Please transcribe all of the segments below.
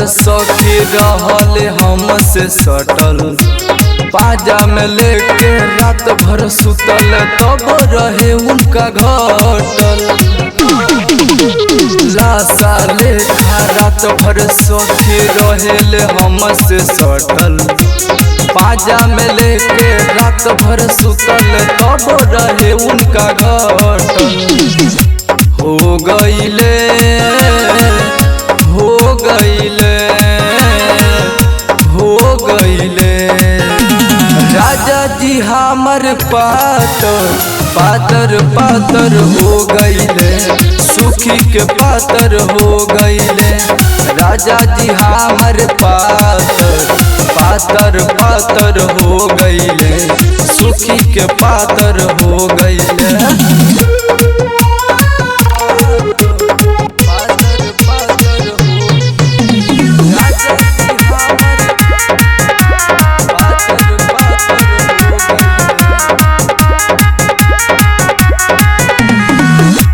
भर सखी रहले हमसे सटल, पाजा में लेके रात भर सुतल, तब रहे उनका घटल। लाशा लेखा रात भर सखी रहेले हमसे सटल, पाजा में लेके रात भर सुतल, तब रहे उनका घटल। हो गईले हो गईले हो गईले राजा जी हमर पातर पातर पातर हो गईले, सुखी के पातर हो गईले। राजा जी हमर पातर पातर पातर हो गईले, सुखी के पातर हो गईले।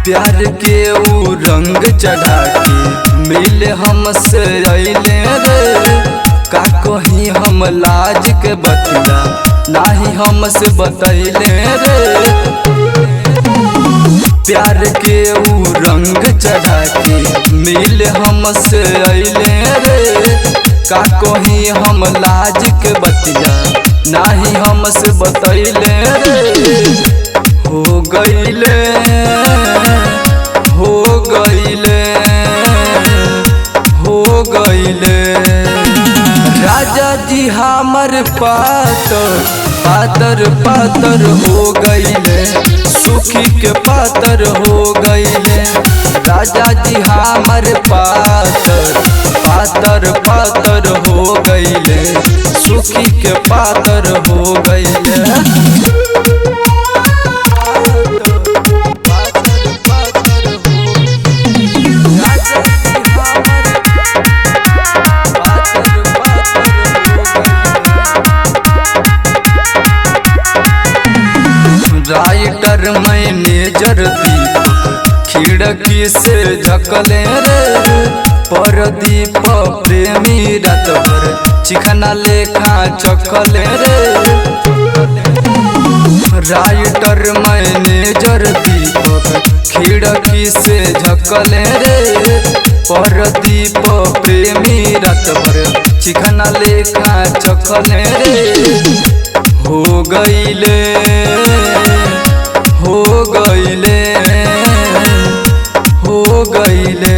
प्यार के ऊ रंग चढ़ा के मिले हमसे अइले रे, का कहीं हम लाज के बतिया नाही हमसे बतैले रे। प्यार के ऊ रंग चढ़ा के मिले हमसे अइले रे, का कहीं हम लाज के बतिया नाही हमसे बतैले रे। हो गईले हो गईले हो गईले राजा जी हमर पातर पातर पातर हो गईले, सुखी के पातर हो गईले। राजा जी हमर पातर पातर पातर हो गईले, सुखी के पातर हो गईले। राइटर मैनेजर दीपक खिड़की से झकले रे, परदीप प्रेमी रात भर चिखना लेखा चखले रे। राइटर मैनेजर दीपक खिड़की से झकले रे, परदीप प्रेमी रात भर चिखना लेखा चखले रे। हो गईले हो गईले हो गईले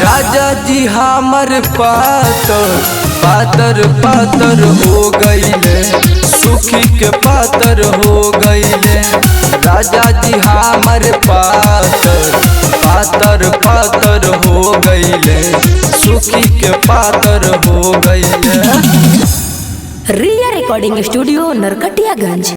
राजा जी हमर पातर पातर पातर हो गईले, सुखी के पातर हो गईले। राजा जी हमर पातर पातर पातर हो गईले, सुखी के पातर हो गईले। रिया रिकॉर्डिंग स्टूडियो नरकटियागंज।